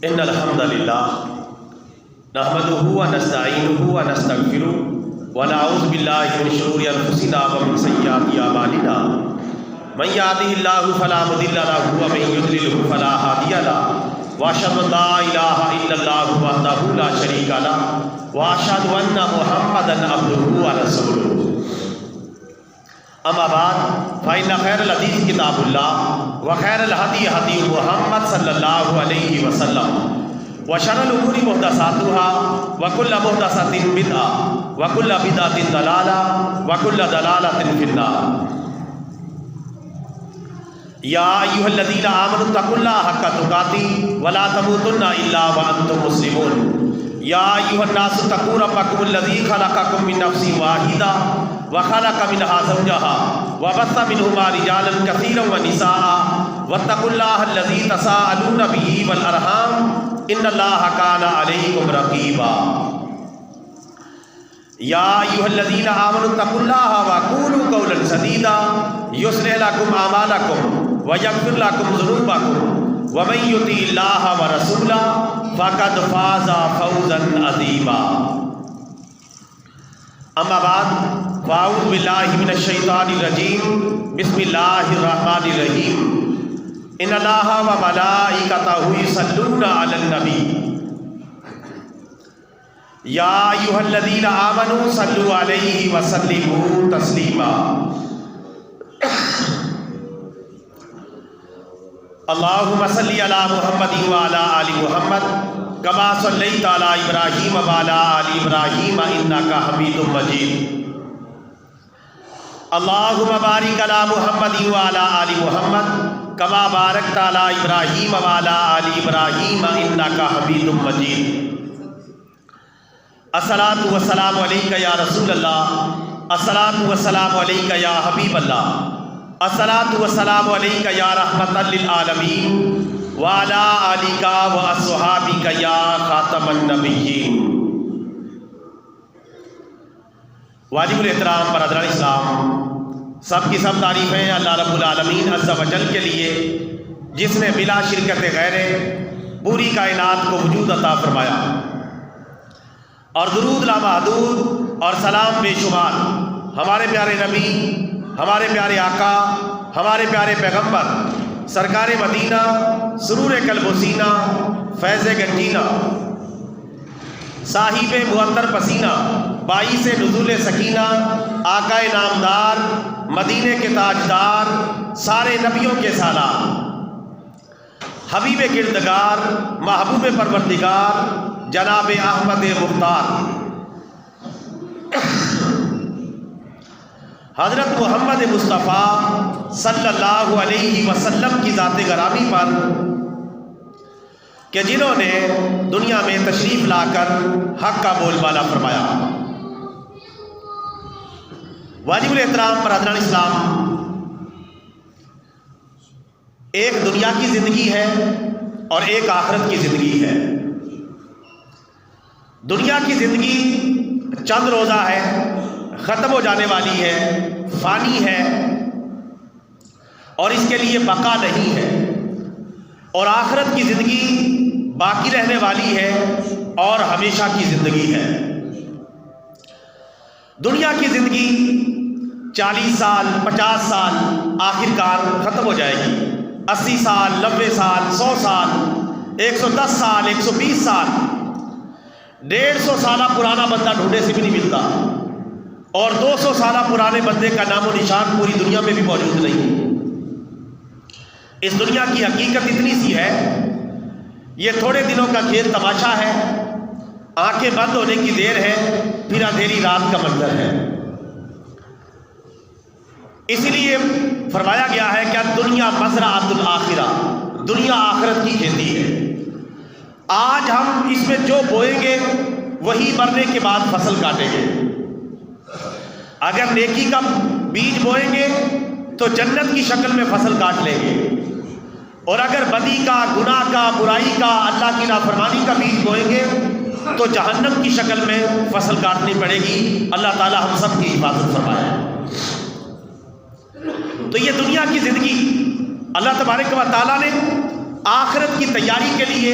ان الحمد للہ نحمده ونستعینه ونستغفره ونعوذ باللہ من شرور انفسنا ومن سیئات اعمالنا من یهده اللہ فلا مضل له ومن یضلل فلا ہادی له واشهد ان لا الہ الا اللہ وحدہ لا شریک له واشهد ان محمدا عبدہ ورسولہ اما بعد فإن خیر الحدیث کتاب اللہ وخیر الہدی ہدی محمد صلی اللہ علیہ وسلم وشر الامور محدثاتها وکل محدثۃ بدعۃ وکل بدعۃ ضلالہ وکل ضلالۃ فی النار یا ایھا الذین آمنوا اتقوا اللہ حق تقاتہ ولا تموتن الا وانتم مسلمون یا ایھا الناس اتقوا ربکم الذی خلقکم من نفس واحدہ وخلق منها زوجها وبث منهما رجالا كثيرا ونساء واتقوا الله الذي تساءلون به والارحام ان الله كان عليكم رقيبا يا ايها الذين امنوا اتقوا الله وقولوا قولا سديدا يصلح لكم اعمالكم ويغفر لكم ذنوبكم ومن يطع الله ورسوله فقد فاز فوزا عظيما اما بعد فاعوذ باللہ من الشیطان الرجیم بسم اللہ الرحمن الرحیم ان اللہ وملائکتہ یصلون علی النبی یا ایھا الذین آمنوا صلوا علیہ وسلموا تسلیما اللہم صلی علی محمد وعلی آل محمد کما صلیت علی ابراہیم وعلی آل ابراہیم انک حمید مجید اللہم بارک علی محمد وعلی آل محمد کما بارکت علی ابراہیم وعلی آل ابراہیم انک حمید مجید الصلاۃ والسلام علیک یا رسول اللہ الصلاۃ والسلام علیک یا حبیب اللہ الصلاۃ والسلام علیک یا رحمۃ للعالمین وعلی آلک واصحابک یا خاتم النبیین واجب الاحترام برادران اسلام، سب کی سب تعریفیں اللہ رب العالمین عز و جل کے لیے جس نے بلا شرکت غیر پوری کائنات کو وجود عطا فرمایا، اور درود لامحدود اور سلام بے شمار ہمارے پیارے نبی، ہمارے پیارے آقا، ہمارے پیارے پیغمبر سرکار مدینہ سرور قلب و سینہ فیض گنجینہ صاحب معطر پسینہ باعث نزول سکینہ آقا نامدار مدینے کے تاجدار سارے نبیوں کے سالار حبیب کردگار محبوب پروردگار جناب احمد مختار حضرت محمد مصطفیٰ صلی اللہ علیہ وسلم کی ذات گرامی پر کہ جنہوں نے دنیا میں تشریف لا کر حق کا بول بالا فرمایا۔ واجب الاحترام برادران اسلام، ایک دنیا کی زندگی ہے اور ایک آخرت کی زندگی ہے۔ دنیا کی زندگی چند روزہ ہے، ختم ہو جانے والی ہے، فانی ہے اور اس کے لیے بقا نہیں ہے، اور آخرت کی زندگی باقی رہنے والی ہے اور ہمیشہ کی زندگی ہے۔ دنیا کی زندگی 40 سال 50 سال آخرکار ختم ہو جائے گی، 80 سال 90 سال 100 سال 110 سال 120 سال 150 سالہ پرانا بندہ ڈھونڈے سے بھی نہیں ملتا، اور 200 سالہ پرانے بندے کا نام و نشان پوری دنیا میں بھی موجود نہیں۔ اس دنیا کی حقیقت اتنی سی ہے، یہ تھوڑے دنوں کا کھیل تماشا ہے، آنکھیں بند ہونے کی دیر ہے، پھر اندھیری رات کا منظر ہے۔ اسی لیے فرمایا گیا ہے کہ دنیا مزرعۃ الآخرہ، دنیا آخرت کی کھیتی ہے۔ آج ہم اس میں جو بوئیں گے وہی مرنے کے بعد فصل کاٹیں گے۔ اگر نیکی کا بیج بوئیں گے تو جنت کی شکل میں فصل کاٹ لیں گے، اور اگر بدی کا، گناہ کا، برائی کا، اللہ کی نافرمانی کا بیج بوئیں گے تو جہنم کی شکل میں فصل کاٹنی پڑے گی۔ اللہ تعالی ہم سب کی حفاظت فرمائے۔ تو یہ دنیا کی زندگی اللہ تبارک و تعالیٰ نے آخرت کی تیاری کے لیے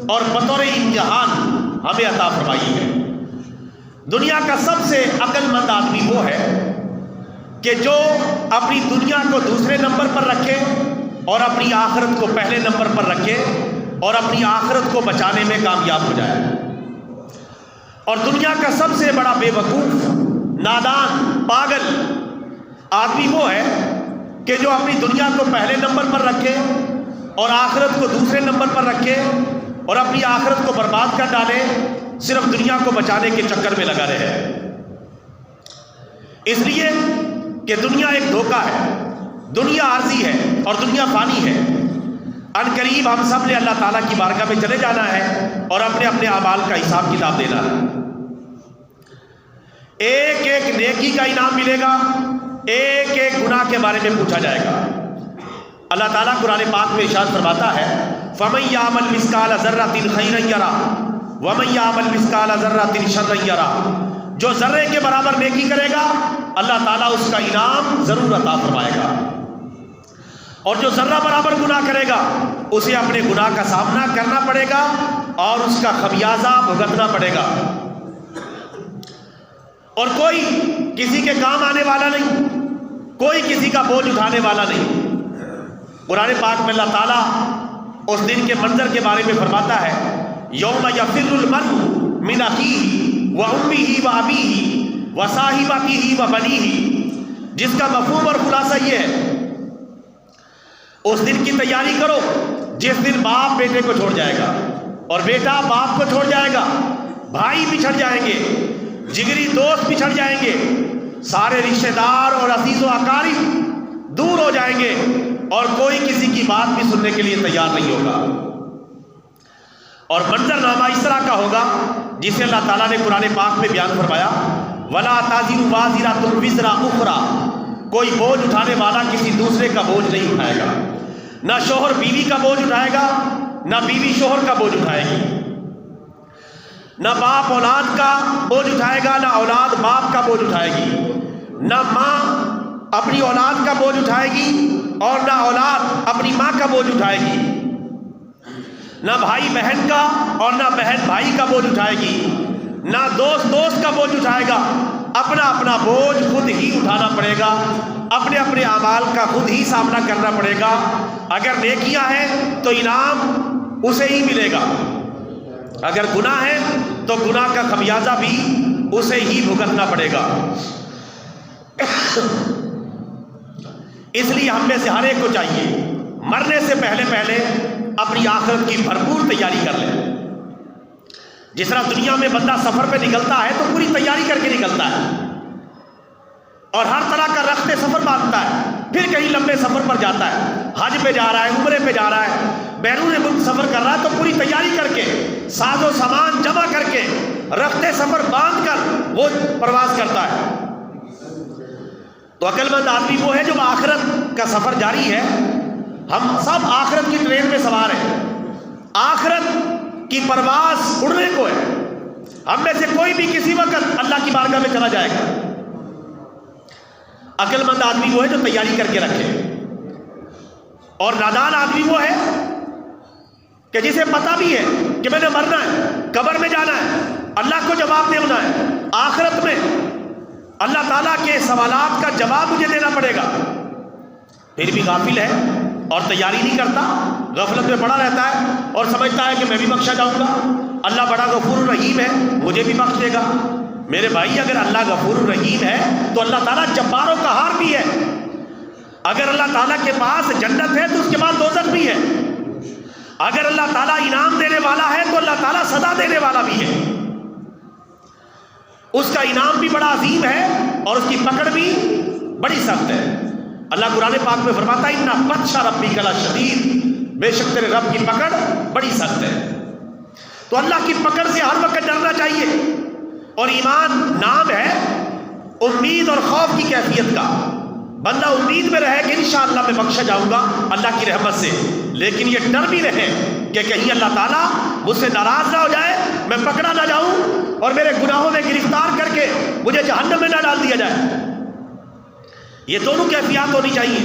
اور بطور امتحان ہمیں عطا فرمائی ہے۔ دنیا کا سب سے عقل مند آدمی وہ ہے کہ جو اپنی دنیا کو دوسرے نمبر پر رکھے اور اپنی آخرت کو پہلے نمبر پر رکھے اور اپنی آخرت کو بچانے میں کامیاب ہو جائے۔ اور دنیا کا سب سے بڑا بے وقوف، نادان، پاگل آدمی وہ ہے کہ جو اپنی دنیا کو پہلے نمبر پر رکھے اور آخرت کو دوسرے نمبر پر رکھے اور اپنی آخرت کو برباد کر ڈالے، صرف دنیا کو بچانے کے چکر میں لگا رہے۔ اس لیے کہ دنیا ایک دھوکہ ہے، دنیا عارضی ہے اور دنیا فانی ہے۔ ان قریب ہم سب نے اللہ تعالیٰ کی بارگاہ میں چلے جانا ہے اور اپنے اپنے اعمال کا حساب کتاب دینا ہے۔ ایک ایک نیکی کا انعام ملے گا، ایک ایک گناہ کے بارے میں پوچھا جائے گا۔ اللہ تعالیٰ قرآن پاک میں ارشاد فرماتا ہے فَمَن يَعْمَلْ مِثْقَالَ ذَرَّةٍ خَيْرًا يَرَهُ وَمَن يَعْمَلْ مِثْقَالَ ذَرَّةٍ شَرًّا يَرَهُ۔ جو ذرے کے برابر نیکی کرے گا اللہ تعالیٰ اس کا انعام ضرور عطا فرمائے گا، اور جو ذرہ برابر گناہ کرے گا اسے اپنے گناہ کا سامنا کرنا پڑے گا اور اس کا خمیازہ بھگتنا پڑے گا، اور کوئی کسی کے کام آنے والا نہیں، کوئی کسی کا بوجھ اٹھانے والا نہیں۔ قرآن پاک میں اللہ تعالیٰ اس دن کے منظر کے بارے میں فرماتا ہے یوم یفر المرء من اخیہ وامہ وابیہ وصاحبتہ وبنیہ، جس کا مفہوم اور خلاصہ یہ ہے اس دن کی تیاری کرو جس دن باپ بیٹے کو چھوڑ جائے گا اور بیٹا باپ کو چھوڑ جائے گا، بھائی بچھڑ جائیں گے، جگری دوست بچھڑ جائیں گے، سارے رشتہ دار اور عزیز و اقارب دور ہو جائیں گے اور کوئی کسی کی بات بھی سننے کے لیے تیار نہیں ہوگا۔ اور منظر نامہ اس طرح کا ہوگا جسے اللہ تعالیٰ نے قرآن پاک میں بیان فرمایا وَلَا تَزِرُ وَازِرَةٌ وِزْرَ أُخْرَىٰ، کوئی بوجھ اٹھانے والا کسی دوسرے کا بوجھ نہیں اٹھائے گا، نہ شوہر بیوی کا بوجھ اٹھائے گا، نہ بیوی شوہر کا بوجھ اٹھائے گی، نہ باپ اولاد کا بوجھ اٹھائے گا، نہ اولاد باپ کا بوجھ اٹھائے گی، نہ ماں اپنی اولاد کا بوجھ اٹھائے گی اور نہ اولاد اپنی ماں کا بوجھ اٹھائے گی، نہ بھائی بہن کا اور نہ بہن بھائی کا بوجھ اٹھائے گی، نہ دوست دوست کا بوجھ اٹھائے گا، اپنا اپنا بوجھ خود ہی اٹھانا پڑے گا، اپنے اپنے اعمال کا خود ہی سامنا کرنا پڑے گا۔ اگر نیکیاں ہیں تو انعام اسے ہی ملے گا، اگر گناہ ہے تو گناہ کا خمیازہ بھی اسے ہی بھگتنا پڑے گا۔ اس لیے ہم میں سے ہر ایک کو چاہیے مرنے سے پہلے پہلے اپنی آخرت کی بھرپور تیاری کر لیں۔ جس طرح دنیا میں بندہ سفر پہ نکلتا ہے تو پوری تیاری کر کے نکلتا ہے اور ہر طرح کا رخت سفر باندھتا ہے، پھر کہیں لمبے سفر پر جاتا ہے، حج پہ جا رہا ہے، عمرے پہ جا رہا ہے، بیرون ملک سفر کر رہا ہے تو پوری تیاری کر کے ساز و سامان جمع کر کے رخت سفر باندھ کر وہ پرواز کرتا ہے۔ تو عقل مند آدمی وہ ہے جو آخرت کا سفر جاری ہے۔ ہم سب آخرت کی ٹرین میں سوار ہیں، آخرت کی پرواز اڑنے کو ہے۔ ہم میں سے کوئی بھی کسی وقت اللہ کی بارگاہ میں چلا جائے گا۔ عقل مند آدمی وہ ہے جو تیاری کر کے رکھے، اور نادان آدمی وہ ہے کہ جسے پتا بھی ہے کہ میں نے مرنا ہے، قبر میں جانا ہے، اللہ کو جواب دینا ہے، آخرت میں اللہ تعالیٰ کے سوالات کا جواب مجھے دینا پڑے گا، پھر بھی غافل ہے اور تیاری نہیں کرتا، غفلت میں پڑا رہتا ہے اور سمجھتا ہے کہ میں بھی بخشا جاؤں گا، اللہ بڑا غفور الرحیم ہے مجھے بھی بخش دے گا۔ میرے بھائی اگر اللہ غفور الرحیم ہے تو اللہ تعالیٰ جبار و قہار بھی ہے۔ اگر اللہ تعالیٰ کے پاس جنت ہے تو اس کے بعد دوزخ بھی ہے۔ اگر اللہ تعالیٰ انعام دینے والا ہے تو اللہ تعالیٰ سزا دینے والا بھی ہے۔ اس کا انعام بھی بڑا عظیم ہے اور اس کی پکڑ بھی بڑی سخت ہے۔ اللہ قرآن پاک میں فرماتا ہے اِنَّ بَطْشَ رَبِّكَ لَشَدِيدٌ، بے شک تیرے رب کی پکڑ بڑی سخت ہے۔ تو اللہ کی پکڑ سے ہر وقت ڈرنا چاہیے، اور ایمان نام ہے امید اور خوف کی کیفیت کا۔ بندہ امید میں رہے کہ انشاءاللہ میں بخشا جاؤں گا اللہ کی رحمت سے، لیکن یہ ڈر بھی رہے کہ کہیں اللہ تعالیٰ مجھ سے ناراض نہ ہو جائے، میں پکڑا نہ جاؤں اور میرے گناہوں میں گرفتار کر کے مجھے جہنم میں نہ ڈال دیا جائے۔ یہ دونوں کیفیات ہونی چاہیے۔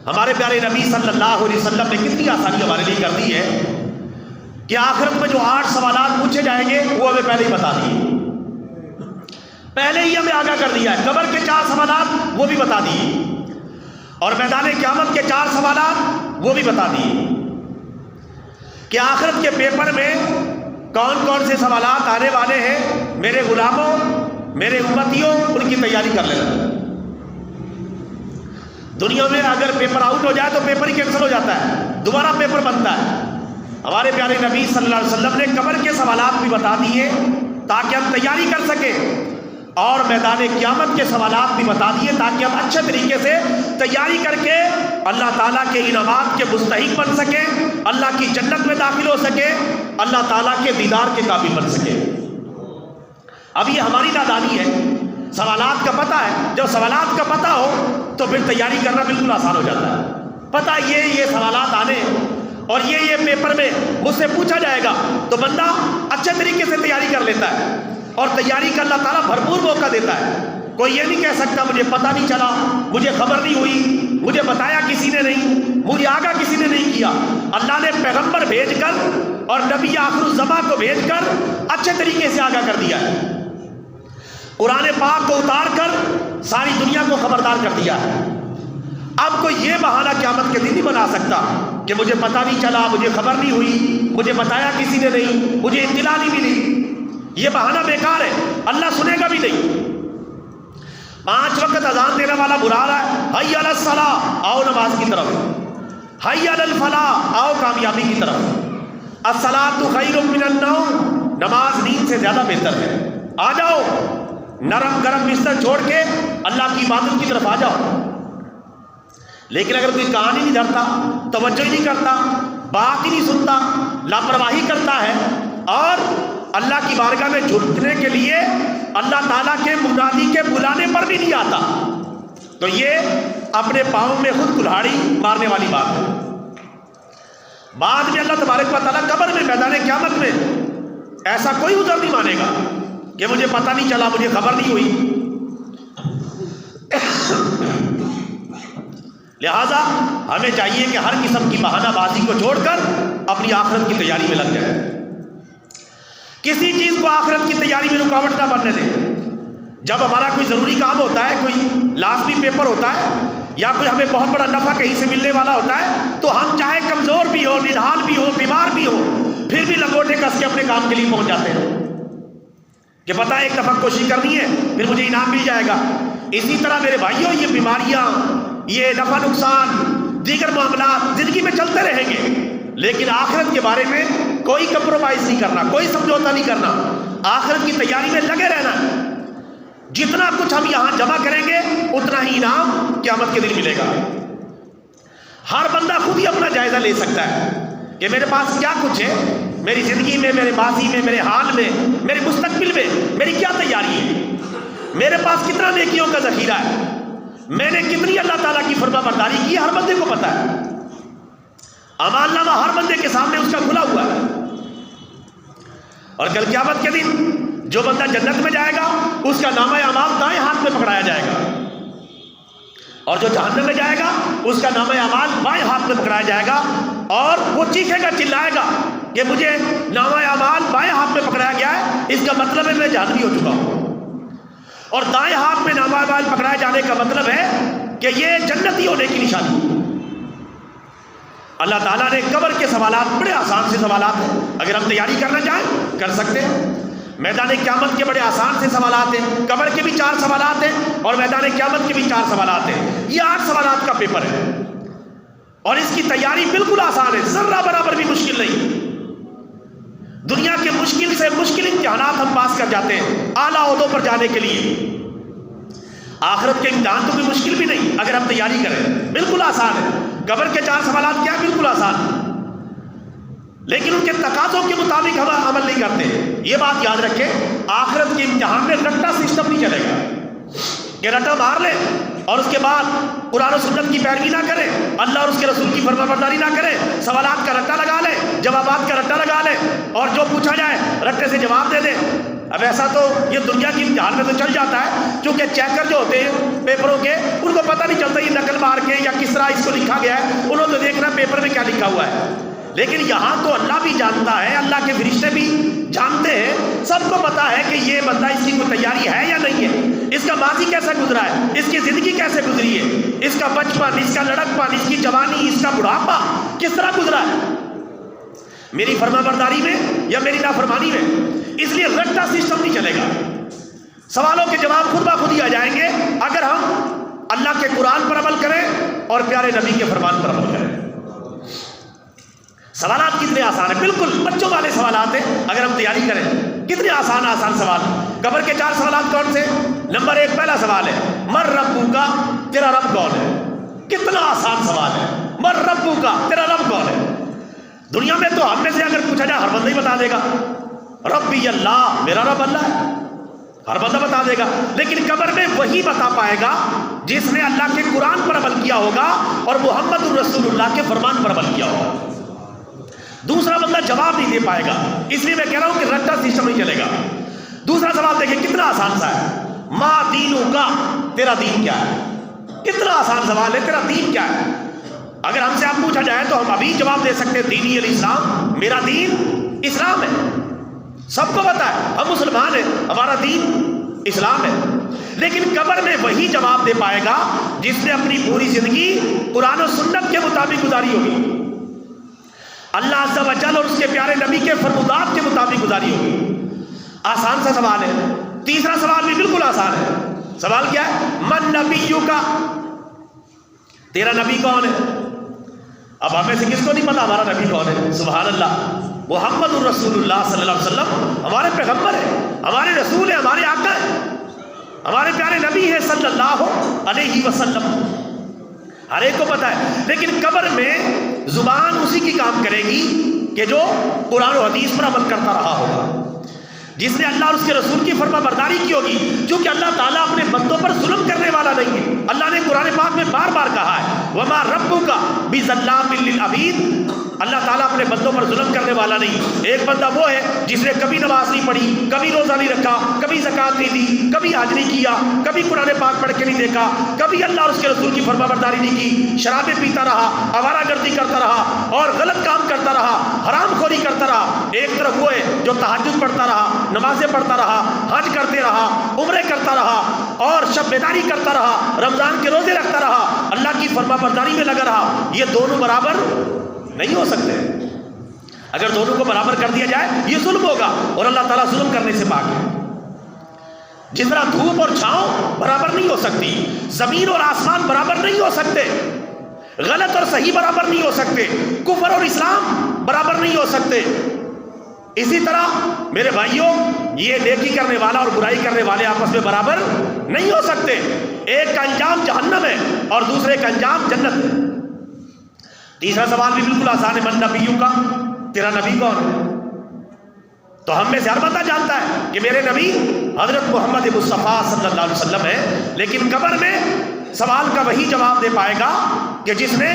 ہمارے پیارے نبی صلی اللہ علیہ وسلم نے کتنی آسانی ہمارے لیے کر دی ہے کہ آخرت میں جو 8 سوالات پوچھے جائیں گے وہ ہمیں پہلے ہی بتا دیے، پہلے ہی ہمیں آگاہ کر دیا ہے۔ قبر کے 4 سوالات وہ بھی بتا دیے، اور میدان قیامت کے 4 سوالات وہ بھی بتا دیے کہ آخرت کے پیپر میں کون کون سے سوالات آنے والے ہیں۔ میرے غلاموں، میرے امتیوں، ان کی تیاری کر لینا۔ دنیا میں اگر پیپر آؤٹ ہو جائے تو پیپر ہی کینسل ہو جاتا ہے، دوبارہ پیپر بنتا ہے۔ ہمارے پیارے نبی صلی اللہ علیہ وسلم نے قبر کے سوالات بھی بتا دیے تاکہ ہم تیاری کر سکیں، اور میدان قیامت کے سوالات بھی بتا دیے تاکہ ہم اچھے طریقے سے تیاری کر کے اللہ تعالیٰ کے انعامات کے مستحق بن سکیں، اللہ کی جنت میں داخل ہو سکیں، اللہ تعالیٰ کے دیدار کے قابل بن سکیں۔ اب یہ ہماری نادانی ہے، سوالات کا پتہ ہے، جب سوالات کا پتہ ہو تو پھر تیاری کرنا بالکل آسان ہو جاتا ہے۔ پتہ یہ سوالات آنے اور یہ پیپر میں مجھ سے پوچھا جائے گا تو بندہ اچھے طریقے سے تیاری کر لیتا ہے، اور تیاری کا اللہ تعالیٰ بھرپور موقع دیتا ہے۔ کوئی یہ نہیں کہہ سکتا مجھے پتہ نہیں چلا، مجھے خبر نہیں ہوئی، مجھے بتایا کسی نے نہیں، مجھے آگاہ کسی نے نہیں کیا۔ اللہ نے پیغمبر بھیج کر اور نبی آخر الزمان کو بھیج کر اچھے طریقے سے آگاہ کر دیا ہے، قرآن پاک کو اتار کر ساری دنیا کو خبردار کر دیا ہے۔ اب کوئی یہ بہانہ قیامت کے دن نہیں بنا سکتا کہ مجھے پتہ نہیں چلا، مجھے خبر نہیں ہوئی، مجھے بتایا کسی نے نہیں، مجھے اطلاع نہیں ملی۔ یہ بہانہ بیکار ہے، اللہ سنے گا بھی نہیں۔ 5 وقت اذان دینے والا بلا رہا ہے، حی علی الصلاۃ، آؤ نماز کی طرف، حی علی الفلاح، آؤ کامیابی کی طرف، الصلاۃ خیر من النوم، نماز نیند سے زیادہ بہتر ہے، آ جاؤ، نرم گرم بستر چھوڑ کے اللہ کی عبادت کی طرف آ جاؤ۔ لیکن اگر کوئی کہانی نہیں دھرتا، توجہ ہی نہیں کرتا، بات ہی نہیں سنتا، لاپرواہی کرتا ہے، اور اللہ کی بارگاہ میں جھکنے کے لیے اللہ تعالیٰ کے منادی کے بلانے پر بھی نہیں آتا، تو یہ اپنے پاؤں میں خود کلہاڑی مارنے والی بات ہے۔ بعد میں اللہ تبارک و تعالیٰ قبر میں میدان قیامت میں ایسا کوئی عذر نہیں مانے گا کہ مجھے پتہ نہیں چلا، مجھے خبر نہیں ہوئی۔ لہذا ہمیں چاہیے کہ ہر قسم کی بہانہ بازی کو چھوڑ کر اپنی آخرت کی تیاری میں لگ جائے، کسی چیز کو آخرت کی تیاری میں رکاوٹ نہ بننے دیں۔ جب ہمارا کوئی ضروری کام ہوتا ہے، کوئی لازمی پیپر ہوتا ہے، یا کوئی ہمیں بہت بڑا نفع کہیں سے ملنے والا ہوتا ہے، تو ہم چاہے کمزور بھی ہو، نڈھال بھی ہو، بیمار بھی ہو، پھر بھی لنگوٹے کس کے اپنے کام کے لیے پہنچ جاتے ہیں کہ پتہ ایک دفعہ کوشش کرنی ہے، پھر مجھے انعام مل جائے گا۔ اسی طرح میرے بھائیوں، یہ بیماریاں، یہ نفع نقصان، دیگر معاملات زندگی میں چلتے رہیں گے، لیکن آخرت کے بارے میں کوئی کمپرومائز نہیں کرنا، کوئی سمجھوتا نہیں کرنا، آخرت کی تیاری میں لگے رہنا۔ جتنا کچھ ہم یہاں جمع کریں گے اتنا ہی انعام قیامت کے دن ملے گا۔ ہر بندہ خود ہی اپنا جائزہ لے سکتا ہے کہ میرے پاس کیا کچھ ہے، میری زندگی میں، میرے ماضی میں، میرے حال میں، میرے مستقبل میں میری کیا تیاری ہے، میرے پاس کتنا نیکیوں کا ذخیرہ ہے، میں نے کتنی اللہ تعالیٰ کی فرما برداری کی، ہر بندے کو پتہ ہے۔ اعمال نامہ ہر بندے کے سامنے اس کا کھلا ہوا ہے، اور کل قیامت کے دن جو بندہ جنت میں جائے گا اس کا نامہ اعمال دائیں ہاتھ میں پکڑایا جائے گا، اور جو جہنم میں جائے گا اس کا نامہ اعمال بائیں ہاتھ میں پکڑایا جائے گا، اور وہ چیخے گا، چلائے گا کہ مجھے نامہ اعمال بائیں ہاتھ میں پکڑایا گیا ہے، اس کا مطلب ہے میں جہنمی ہو چکا ہوں۔ اور دائیں ہاتھ میں نامہ اعمال پکڑائے جانے کا مطلب ہے کہ یہ جنتی ہونے کی نشانی۔ اللہ تعالیٰ نے قبر کے سوالات بڑے آسان سے سوالات ہیں، اگر ہم تیاری کرنا چاہیں کر سکتے ہیں۔ میدان قیامت کے بڑے آسان سے سوالات ہیں، قبر کے بھی 4 سوالات ہیں، اور میدان قیامت کے بھی 4 سوالات ہیں۔ یہ 8 سوالات کا پیپر ہے، اور اس کی تیاری بالکل آسان ہے، ذرہ برابر بھی مشکل نہیں۔ دنیا کے مشکل سے مشکل امتحانات ہم پاس کر جاتے ہیں اعلیٰ عہدوں پر جانے کے لیے، آخرت کے امتحان تو کوئی مشکل بھی نہیں اگر ہم تیاری کریں، بالکل آسان ہے۔ قبر کے 4 سوالات کیا بالکل آسان، لیکن ان کے تقاضوں کے مطابق ہم عمل نہیں کرتے۔ یہ بات یاد رکھیں، آخرت کے امتحان میں رٹا سسٹم نہیں چلے گا کہ رٹا مار لیں اور اس کے بعد قرآن و سنت کی پیروی نہ کریں، اللہ اور اس کے رسول کی فرما برداری نہ کریں، سوالات کا رٹا لگا لیں، جوابات کا رٹا لگا لیں، اور جو پوچھا جائے رٹے سے جواب دے دیں۔ اب ایسا تو یہ دنیا کی امتحان میں تو چل جاتا ہے، کیونکہ چیکر جو ہوتے ہیں پیپروں کے ان کو پتہ نہیں چلتا یہ نقل مار کے یا کس طرح اس کو لکھا گیا ہے، انہوں نے دیکھنا پیپر میں کیا لکھا ہوا ہے. لیکن یہاں تو اللہ بھی جانتا ہے، اللہ کے فرشتے بھی جانتے ہیں، سب کو پتا ہے کہ یہ بندہ اس کی کوئی تیاری ہے یا نہیں ہے، اس کا ماضی کیسا گزرا ہے، اس کی زندگی کیسے گزری ہے، اس کا بچپن، اس کا لڑکپن، اس کی جوانی، اس کا بڑھاپا کس طرح گزرا ہے، میری فرما برداری میں یا میری نافرمانی میں. اس لیے رٹا سسٹم نہیں چلے گا. سوالوں کے جواب خود بخود ہی آ جائیں گے اگر ہم اللہ کے قرآن پر عمل کریں اور پیارے نبی کے فرمان پر عمل کریں. سوالات کتنے آسان ہیں، بالکل بچوں والے سوالات ہیں اگر ہم تیاری کریں. کتنے آسان سوال. قبر کے 4 سوالات کون سے؟ نمبر 1 پہلا سوال ہے مر ربو کا، تیرا رب کون ہے. کتنا آسان سوال ہے، مر ربو کا، تیرا رب کون ہے. دنیا میں تو ہم میں سے اگر پوچھا جائے ہر بندہ ہی بتا دے گا، ربی اللہ، میرا رب اللہ ہے، ہر بندہ بتا دے گا. لیکن قبر میں وہی بتا پائے گا جس نے اللہ کے قرآن پر عمل کیا ہوگا اور محمد الرسول اللہ کے فرمان پر عمل کیا ہوگا. دوسرا بندہ جواب نہیں دے پائے گا. اس لیے میں کہہ رہا ہوں کہ رٹا سسٹم نہیں چلے گا. دوسرا سوال دیکھیں کتنا آسان سا ہے، ما دینو کا، تیرا دین کیا ہے. کتنا آسان سوال ہے، تیرا دین کیا ہے. اگر ہم سے آپ پوچھا جائے تو ہم ابھی جواب دے سکتے ہیں دینی الاسلام، میرا دین اسلام ہے. سب کو پتا ہے ہم مسلمان ہیں، ہمارا دین اسلام ہے. لیکن قبر میں وہی جواب دے پائے گا جس نے اپنی پوری زندگی قرآن و سنت کے مطابق گزاری ہوگی، اللہ عز و جل اور اس کے پیارے نبی کے فرمودات کے مطابق گزاری ہوگی. آسان سا سوال ہے. تیسرا سوال بھی بالکل آسان ہے. سوال کیا ہے؟ من نبیو کا، تیرا نبی کون ہے. اب ہمیں سے کس کو نہیں پتا ہمارا نبی کون ہے؟ سبحان اللہ، محمد الرسول اللہ صلی اللہ علیہ وسلم ہمارے پیغمبر ہیں، ہمارے رسول ہیں، ہمارے آقا ہیں، ہمارے پیارے نبی ہیں صلی اللہ علیہ وسلم. ہر ایک کو پتا ہے. لیکن قبر میں زبان اسی کی کام کرے گی کہ جو قرآن و حدیث پر عمل کرتا رہا ہوگا، جس نے اللہ اور اس کے رسول کی فرما برداری کی ہوگی. چونکہ اللہ تعالیٰ اپنے بندوں پر ظلم کرنے والا نہیں ہے. اللہ نے قرآن پاک میں بار بار کہا ہے وما ربک بظلام للعبید، اللہ تعالیٰ اپنے بندوں پر ظلم کرنے والا نہیں. ایک بندہ وہ ہے جس نے کبھی نماز نہیں پڑھی، کبھی روزہ نہیں رکھا، کبھی زکوٰۃ نہیں دی، کبھی حج نہیں کیا، کبھی قرآن پاک پڑھ کے نہیں دیکھا، کبھی اللہ اور اس کے رسول کی فرما برداری نہیں کی، شرابیں پیتا رہا، آوارہ گردی کرتا رہا اور غلط کام کرتا رہا، حرام خوری کرتا رہا. ایک طرف وہ ہے جو تہجد پڑھتا رہا، نمازیں پڑھتا رہا، حج کرتے رہا، عمرے کرتا رہا اور شب بیداری کرتا رہا، رمضان کے روزے رکھتا رہا، اللہ کی فرما برداری میں لگا رہا. یہ دونوں برابر نہیں ہو سکتے. اگر دونوں کو برابر کر دیا جائے یہ ظلم ہوگا اور اللہ تعالیٰ ظلم کرنے سے پاک ہے. جس طرح دھوپ اور چھاؤں برابر نہیں ہو سکتی، زمین اور آسمان برابر نہیں ہو سکتے، غلط اور صحیح برابر نہیں ہو سکتے، کفر اور اسلام برابر نہیں ہو سکتے. اسی طرح میرے بھائیوں یہ نیکی کرنے والا اور برائی کرنے والے آپس میں برابر نہیں ہو سکتے. ایک کا انجام جہنم ہے اور دوسرے کا انجام جنت ہے. تیسرا سوال بھی بالکل آسان ہے من نبیوں کا، تیرا نبی کون ہے. تو ہم میں سے ہر بندہ جانتا ہے کہ میرے نبی حضرت محمد مصطفیٰ صلی اللہ علیہ وسلم ہے. لیکن قبر میں سوال کا وہی جواب دے پائے گا کہ جس نے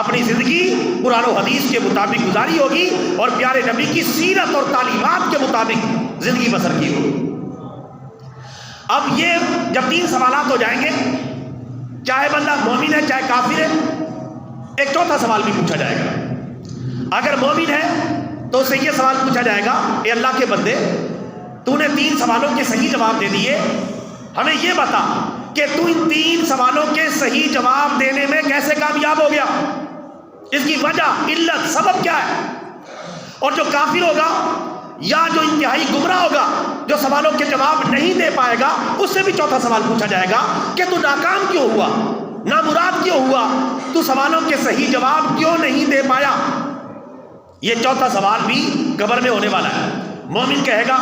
اپنی زندگی قرآن و حدیث کے مطابق گزاری ہوگی اور پیارے نبی کی سیرت اور تعلیمات کے مطابق زندگی بسر کی ہوگی. اب یہ جب 3 سوالات ہو جائیں گے، چاہے بندہ مومن ہے چاہے کافر ہے، ایک چوتھا سوال بھی پوچھا جائے گا. اگر مومن ہے تو اس سے یہ سوال پوچھا جائے گا اے اللہ کے بندے، تو نے 3 سوالوں کے صحیح جواب دے دیے، ہمیں یہ بتا کہ تو ان 3 سوالوں کے صحیح جواب دینے میں کیسے کامیاب ہو گیا، اس کی وجہ، علت، سبب کیا ہے. اور جو کافر ہوگا یا جو انتہائی گمراہ ہوگا، جو سوالوں کے جواب نہیں دے پائے گا، اس سے بھی چوتھا سوال پوچھا جائے گا کہ تو ناکام کیوں ہوا، نامراد کیوں ہوا، تو سوالوں کے صحیح جواب کیوں نہیں دے پایا. یہ چوتھا سوال بھی قبر میں ہونے والا ہے. مومن کہے گا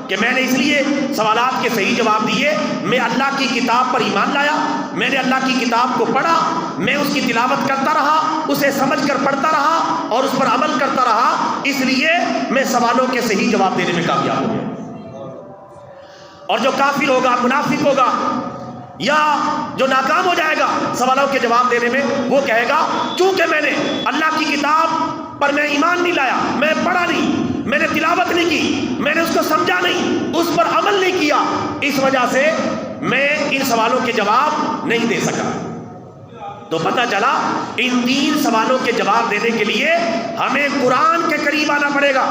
کہ میں نے اس لیے سوالات کے صحیح جواب دیے، میں اللہ کی کتاب پر ایمان لایا، میں نے اللہ کی کتاب کو پڑھا، میں اس کی تلاوت کرتا رہا، اسے سمجھ کر پڑھتا رہا اور اس پر عمل کرتا رہا، اس لیے میں سوالوں کے صحیح جواب دینے میں کامیاب ہو گیا. اور جو کافر ہوگا، منافق ہوگا یا جو ناکام ہو جائے گا سوالوں کے جواب دینے میں، وہ کہے گا چونکہ میں نے اللہ کی کتاب پر میں ایمان نہیں لایا، میں پڑھا نہیں، میں نے تلاوت نہیں کی، میں نے اس کو سمجھا نہیں، اس پر عمل نہیں کیا، اس وجہ سے میں ان سوالوں کے جواب نہیں دے سکا۔ تو پتہ چلا ان 3 سوالوں کے جواب دینے کے لیے ہمیں قرآن کے قریب آنا پڑے گا،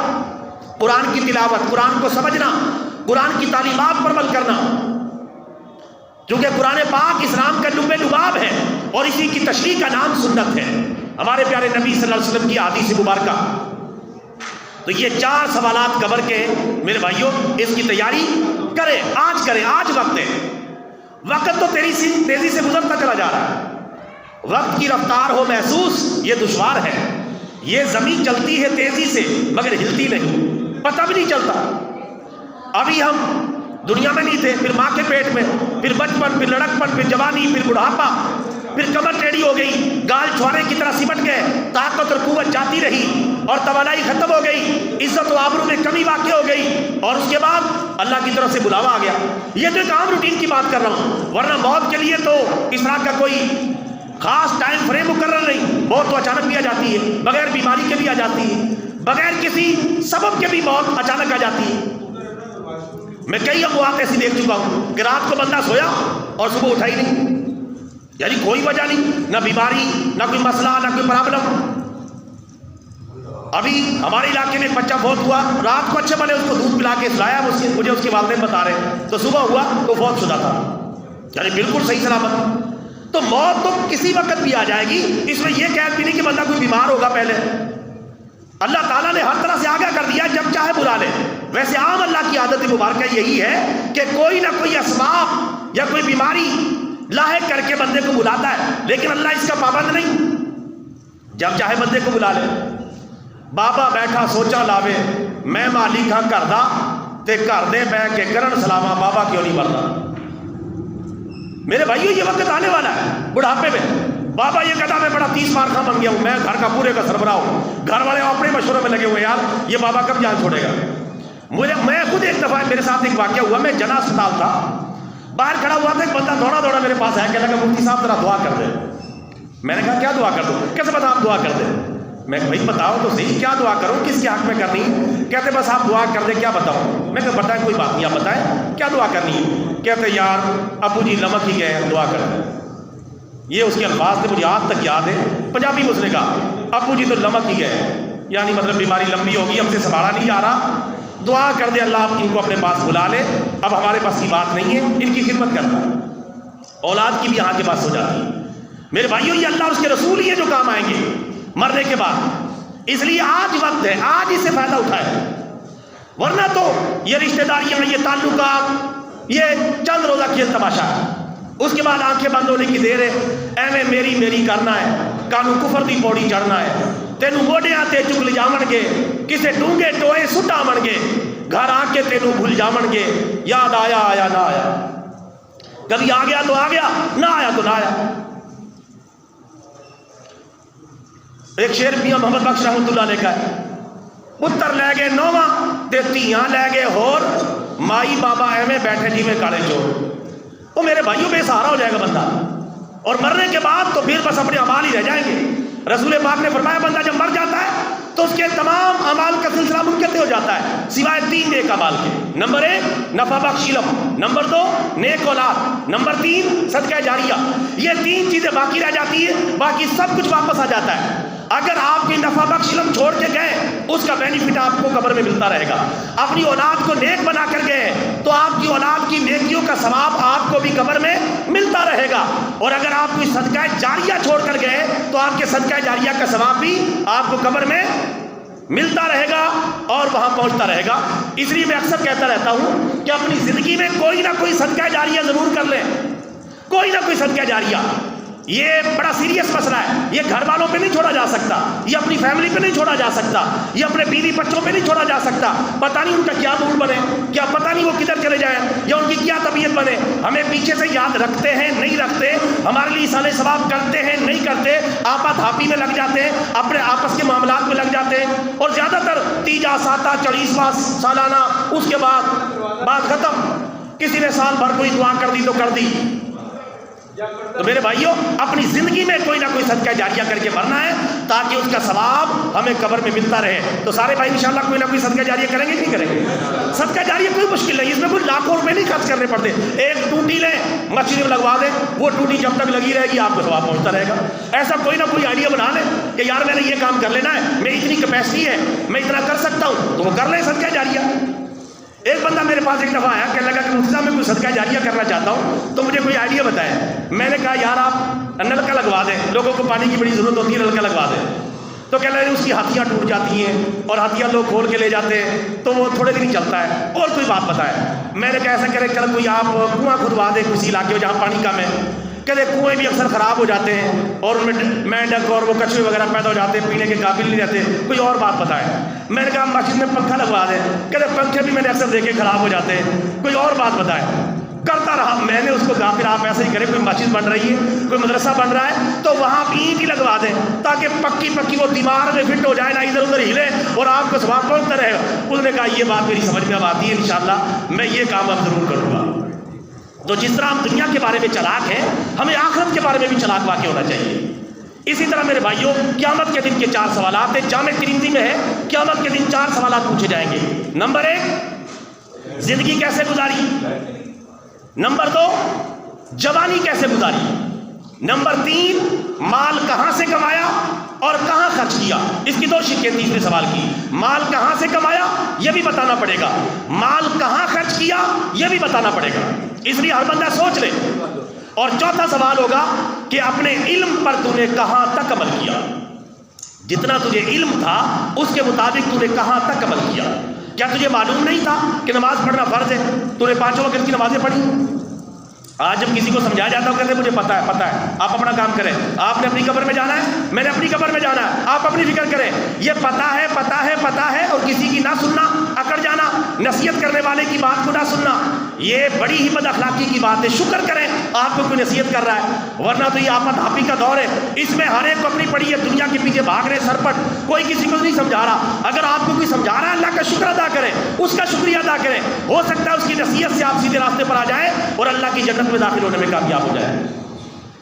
قرآن کی تلاوت، قرآن کو سمجھنا، قرآن کی تعلیمات پر عمل کرنا، کیونکہ قرآن پاک اسلام کا لب لباب ہے اور اسی کی تشریح کا نام سنت ہے، ہمارے پیارے نبی صلی اللہ علیہ وسلم کی حدیث مبارکہ۔ تو یہ 4 سوالات کور کے میرے بھائیوں اس کی تیاری کریں، آج وقت ہے، وقت تو تیزی سے گزرتا چلا جا رہا ہے، وقت کی رفتار ہو محسوس یہ دشوار ہے، یہ زمین چلتی ہے تیزی سے مگر ہلتی نہیں، پتہ بھی نہیں چلتا۔ ابھی ہم دنیا میں نہیں تھے، پھر ماں کے پیٹ میں، پھر بچپن، پھر لڑکپن، پھر جوانی، پھر بڑھاپا، پھر کمر ٹیڑھی ہو گئی، گال چھوارے کی طرح سمٹ گئے، طاقت اور قوت جاتی رہی اور توانائی ختم ہو گئی، عزت و آبرو میں کمی واقع ہو گئی، اور اس کے بعد اللہ کی طرف سے بلاوا آ گیا۔ یہ تو ایک عام روٹین کی بات کر رہا ہوں، ورنہ موت کے لیے تو اس طرح کا کوئی خاص ٹائم فریم مقرر نہیں، موت تو اچانک بھی آ جاتی ہے، بغیر بیماری کے بھی آ جاتی ہے، بغیر کسی سبب کے بھی موت اچانک آ جاتی ہے۔ میں کئی اموات ایسی دیکھ چکا ہوں کہ رات کو بندہ سویا اور صبح اٹھا ہی نہیں، یعنی کوئی وجہ نہیں، نہ بیماری، نہ کوئی مسئلہ، نہ کوئی پرابلم۔ ابھی ہمارے علاقے میں ایک بچہ فوت ہوا، رات کو اچھے بھلے اس کو دودھ پلا کے سلایا، مجھے اس کے والدین بتا رہے ہیں، تو صبح ہوا تو فوت شدہ تھا، یعنی بالکل صحیح سلامت۔ تو موت تو کسی وقت بھی آ جائے گی، اس میں یہ قید بھی نہیں کہ بندہ کوئی بیمار ہوگا پہلے، اللہ تعالیٰ نے ہر طرح سے آگاہ کر دیا جب چاہے بلا لے۔ ویسے عام اللہ کی عادت مبارکہ یہی ہے کہ کوئی نہ کوئی اسباب یا کوئی بیماری لاحق کر کے بندے کو بلاتا ہے، لیکن اللہ اس کا پابند نہیں، جب چاہے بندے کو بلا لے۔ بابا بیٹھا سوچا لاوے، میں مالک ہاں گھر دا تے گھر دے بہ کے کرن سلاما، بابا کیوں نہیں مردا۔ میرے بھائیو یہ وقت آنے والا ہے بڑھاپے میں، بابا یہ کہتا میں بڑا 30 مارکہ بن گیا ہوں، میں گھر کا پورے کا سربراہ ہوں، گھر والے اپنے مشورے میں لگے ہوئے، یار یہ بابا کب جان چھوڑے گا۔ میں خود ایک دفعہ میرے ساتھ ایک واقعہ ہوا، میں جنا اسپتال تھا، باہر کھڑا ہوا تھا، ایک بندہ دوڑا میرے پاس آیا، کہنے لگا مفتی صاحب ذرا دعا کر دے۔ میں نے کہا کیا دعا کر دوں؟ کیسے بتا آپ دعا کر دیں؟ میں کہ بھائی بتاؤ تو صحیح کیا دعا کروں، کس کے حق میں کرنی ہے؟ کہتے بس آپ دعا کر دیں، کیا بتاؤں؟ میں کہا بتائیں کوئی بات نہیں، آپ بتائیں کیا دعا کرنی ہے؟ کہتے یار ابو جی لمک ہی گئے، دعا کر دیں۔ یہ اس کے الفاظ تھے، مجھے آج تک یاد ہے، پنجابی میں اس نے کہا ابو جی تو لمک ہی گئے، یعنی مطلب بیماری لمبی ہوگی، ہم سے سنبھالا نہیں جا رہا، دعا کر دے اللہ ان کو اپنے پاس بلا لے، اب ہمارے پاس کی بات نہیں ہے، ان کی خدمت کرتا ہے، اولاد کی بھی یہاں کے پاس ہو جاتی ہے۔ میرے بھائیوں یہ اللہ اور اس کے رسول ہی ہے جو کام آئیں گے مرنے کے بعد، اس لیے آج وقت ہے، آج اس سے فائدہ اٹھائے، ورنہ تو یہ رشتہ داریاں، یہ تعلقات، یہ چند روزہ کھیل تماشا ہے، اس کے بعد آنکھیں بند ہونے کی دیر ہے، ایویں میری کرنا ہے، کانو کفر دی پوڑی چڑھنا ہے، تینو موڈیاں تے چک لے جاون گے، کسے ڈونگے ٹوئے سٹا من گے، گھر آ کے تینو بھول جاون گے، یاد آیا نہ آیا، کبھی آ گیا تو آ گیا، نہ آیا تو نہ آیا۔ ایک شعر میاں محمد بخش رحمۃ اللہ علیہ کا ہے، پتر لے گئے نواں تے تیاں لے گئے ہور، مائی بابا ایویں بیٹھے جی میں کالے چور۔ وہ میرے بھائیوں بے سہارا ہو جائے گا بندہ، اور مرنے کے بعد تو پھر بس اپنے اعمال ہی رہ جائیں گے۔ رسول پاک نے فرمایا بندہ جب مر جاتا ہے تو اس کے تمام اعمال کا سلسلہ منقطع ہو جاتا ہے سوائے 3 نیک اعمال کے۔ نمبر 1 نفع بخش علم، نمبر 2 نیک اولاد، نمبر 3 صدقہ جاریہ۔ یہ 3 چیزیں باقی رہ جاتی ہیں، باقی سب کچھ واپس آ جاتا ہے۔ اگر آپ کی نفع بخش علم چھوڑ کے گئے اس کا بینیفٹ آپ کو قبر میں ملتا رہے گا، اپنی اولاد کو نیک بنا کر گئے تو آپ کی اولاد کی نیکیوں کا ثواب آپ کو بھی قبر میں ملتا رہے گا، اور اگر آپ کوئی صدقہ جاریہ چھوڑ کر گئے تو آپ کے صدقہ جاریہ کا ثواب بھی آپ کو قبر میں ملتا رہے گا اور وہاں پہنچتا رہے گا۔ اس لیے میں اکثر کہتا رہتا ہوں کہ اپنی زندگی میں کوئی نہ کوئی صدقہ جاریہ ضرور کر لیں، کوئی نہ کوئی صدقہ جاریہ۔ یہ بڑا سیریس مسئلہ ہے، یہ گھر والوں پہ نہیں چھوڑا جا سکتا، یہ اپنی فیملی پہ نہیں چھوڑا جا سکتا، یہ اپنے بیوی بچوں پہ نہیں چھوڑا جا سکتا۔ پتہ نہیں ان کا کیا موڈ بنے، کیا پتہ نہیں وہ کدھر چلے جائیں یا ان کی کیا طبیعت بنے، ہمیں پیچھے سے یاد رکھتے ہیں نہیں رکھتے، ہمارے لیے ایصال ثواب کرتے ہیں نہیں کرتے، آپا تھاپی میں لگ جاتے ہیں، اپنے آپس کے معاملات میں لگ جاتے ہیں، اور زیادہ تر تیجا ساتہ 40واں سالانہ، اس کے بعد بات ختم، کسی نے سال بھر کوئی دعا کر دی تو کر دی۔ تو میرے بھائیوں اپنی زندگی میں کوئی نہ کوئی صدقہ جاریہ کر کے مرنا ہے، تاکہ اس کا ثواب ہمیں قبر میں ملتا رہے. تو سارے بھائی انشاءاللہ کوئی نہ کوئی صدقہ جاریہ کریں گے کہ نہیں کریں گے؟ صدقہ جاریہ کوئی مشکل نہیں، اس میں کوئی لاکھوں روپے نہیں خرچ کرنے پڑتے. ایک ٹوٹی لیں مسجد میں لگوا دیں، وہ ٹوٹی جب تک لگی رہے گی آپ کو ثواب پہنچتا رہے گا. ایسا کوئی نہ کوئی آئیڈیا بنا لیں کہ یار میں نے یہ کام کر لینا ہے، میں اتنی کیپیسٹی ہے، میں اتنا کر سکتا ہوں، تو وہ کر لیں صدقہ جاریہ. ایک بندہ میرے پاس ایک دفعہ آیا، کہنے لگا کہ مفتی صاحب میں کوئی صدقہ جاریہ کرنا چاہتا ہوں تو مجھے کوئی آئیڈیا بتائیں. میں نے کہا یار آپ نلکا لگوا دیں، لوگوں کو پانی کی بڑی ضرورت ہوتی ہے، نلکا لگوا دیں. تو کہنے لگے اس کی ہاتھیاں ٹوٹ جاتی ہیں اور ہاتھیاں لوگ کھول کے لے جاتے ہیں تو وہ تھوڑے دن ہی چلتا ہے. اور کوئی بات بتائے. میں نے کہا ایسا کرے چل کوئی آپ کنواں کھدوا دیں کسی علاقے میں جہاں پانی کم ہے. کہتے کنویں بھی اکثر خراب ہو جاتے ہیں اور ان میں مینڈک اور وہ کچھوے وغیرہ پیدا ہو جاتے ہیں، پینے کے قابل نہیں رہتے. کوئی اور بات بتائے. میں نے کہا مسجد میں پنکھا لگوا دیں. کہتے پنکھے بھی میں نے اکثر دیکھے خراب ہو جاتے ہیں. کوئی اور بات بتائے. کرتا رہا. میں نے اس کو کہا پھر آپ ایسے ہی کریں، کوئی مسجد بن رہی ہے، کوئی مدرسہ بن رہا ہے تو وہاں اینٹ ہی لگوا دیں تاکہ پکی وہ دیوار میں فٹ ہو جائے، نہ ادھر ادھر ہلے اور آپ کو ثواب پہنچتا رہے. اس نے کہا یہ بات میری سمجھ میں اب آتی ہے، انشاءاللہ میں یہ کام اب ضرور کروں گا. تو جس طرح ہم دنیا کے بارے میں چلاک ہیں، ہمیں آخرت کے بارے میں بھی چلاک واقع ہونا چاہیے. اسی طرح میرے بھائیوں، قیامت کے دن کے 4 سوالات ہیں. جامع ترمذی میں ہے قیامت کے دن 4 سوالات پوچھے جائیں گے. نمبر 1 زندگی کیسے گزاری. نمبر 2 جوانی کیسے گزاری. نمبر 3 مال کہاں سے کمایا اور کہاں خرچ کیا. اس کی 2 شقیں تیسرے سوال کی. مال کہاں سے کمایا یہ بھی بتانا پڑے گا، مال کہاں خرچ کیا یہ بھی بتانا پڑے گا. اس لیے ہر بندہ سوچ لے. اور چوتھا سوال ہوگا کہ اپنے علم پر تو نے کہاں تک عمل کیا. جتنا تجھے علم تھا اس کے مطابق تو نے کہاں تک عمل کیا. کیا تجھے معلوم نہیں تھا کہ نماز پڑھنا فرض ہے؟ تو نے 5 وقت کی نمازیں پڑھی. آج جب کسی کو سمجھایا جاتا ہے کہتے ہیں مجھے پتا ہے آپ اپنا کام کریں. آپ نے اپنی قبر میں جانا ہے، میں نے اپنی قبر میں جانا ہے، آپ اپنی فکر کریں. یہ پتا ہے اور کسی کی نہ سننا، اکڑ جانا، نصیحت کرنے والے کی بات کو نہ سننا، یہ بڑی ہی بد اخلاقی کی بات ہے. شکر کریں آپ کو کوئی نصیحت کر رہا ہے، ورنہ تو یہ آپت ہاپی کا دور ہے. اس میں ہر ایک کو اپنی پڑی ہے، دنیا کے پیچھے بھاگ رہے سرپٹ. کوئی کسی کو نہیں سمجھا رہا. اگر آپ کو کوئی سمجھا رہا ہے اللہ کا شکر ادا کریں، اس کا شکریہ ادا کریں. ہو سکتا ہے اس کی نصیحت سے آپ سیدھے راستے پر آ جائیں اور اللہ کی جنت میں داخل ہونے میں کامیاب ہو جائے.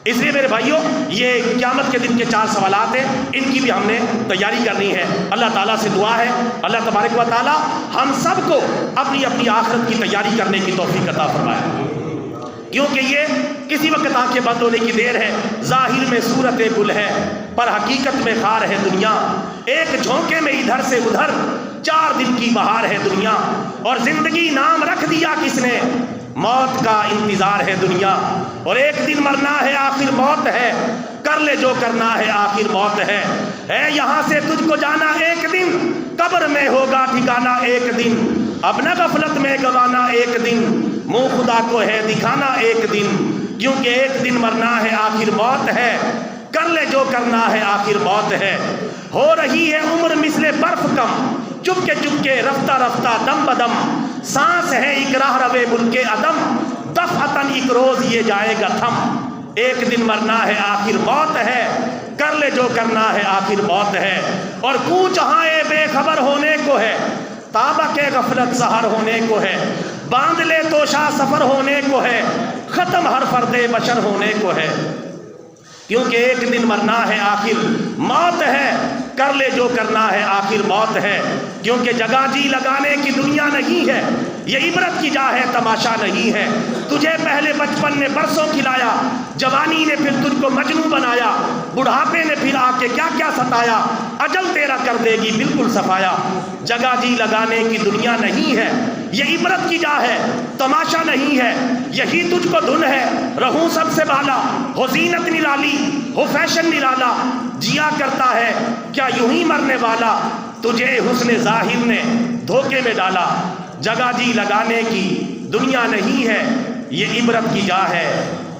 اس لیے میرے بھائیوں یہ قیامت کے دن کے 4 سوالات ہیں، ان کی بھی ہم نے تیاری کرنی ہے. اللہ تعالیٰ سے دعا ہے اللہ تبارک و تعالیٰ ہم سب کو اپنی اپنی آخرت کی تیاری کرنے کی توفیق عطا فرمائے. کیونکہ یہ کسی وقت آنکھیں بند ہونے کی دیر ہے. ظاہر میں صورت گل ہے پر حقیقت میں خار ہے دنیا. ایک جھونکے میں ادھر سے ادھر 4 دن کی بہار ہے دنیا. اور زندگی نام رکھ دیا کس نے، موت کا انتظار ہے دنیا. اور ایک دن مرنا ہے آخر موت ہے، کر لے جو کرنا ہے آخر موت ہے. یہاں سے تجھ کو جانا ایک دن، قبر میں ہوگا ٹھکانا ایک دن. اب نہ غفلت میں گوانا ایک دن، منہ خدا کو ہے دکھانا ایک دن. کیونکہ ایک دن مرنا ہے آخر موت ہے، کر لے جو کرنا ہے آخر موت ہے. ہو رہی ہے عمر مثل برف کم، چپکے رفتہ رفتہ دم بدم. سانس ہے ایک راہ روے ملک عدم، دفعتاً ایک روز یہ جائے گا تھم. ایک دن مرنا ہے آخر موت ہے، کر لے جو کرنا ہے آخر موت ہے. اور کوچ ہائے بے خبر ہونے کو ہے، تابہ کے غفلت سحر ہونے کو ہے. باندھ لے تو شاہ سفر ہونے کو ہے، ختم ہر فرد بشر ہونے کو ہے. کیونکہ ایک دن مرنا ہے آخر موت ہے، کر لے جو کرنا ہے آخر موت ہے. کیونکہ جگہ جی لگانے کی دنیا نہیں ہے، یہ عبرت کی جا ہے تماشا نہیں ہے. تجھے پہلے بچپن نے برسوں کھلایا، جوانی نے پھر تجھ کو مجنوں بنایا، بڑھاپے نے پھر آ کے کیا کیا ستایا، اجل تیرا کر دے گی بالکل صفایا. جگہ جی لگانے کی دنیا نہیں ہے، یہ عبرت کی جا ہے تماشا نہیں ہے. یہی تجھ کو دھن ہے رہوں سب سے بالا، ہو زینت نرالی ہو فیشن نرالا. جیا کرتا ہے کیا یوں ہی مرنے والا، تجھے حسن ظاہر نے دھوکے میں ڈالا. جگہ جی لگانے کی دنیا نہیں ہے، یہ عبرت کی جا ہے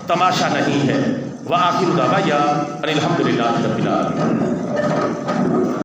تماشا نہیں ہے. وآخر دعوانا ان الحمدللہ رب العالمین.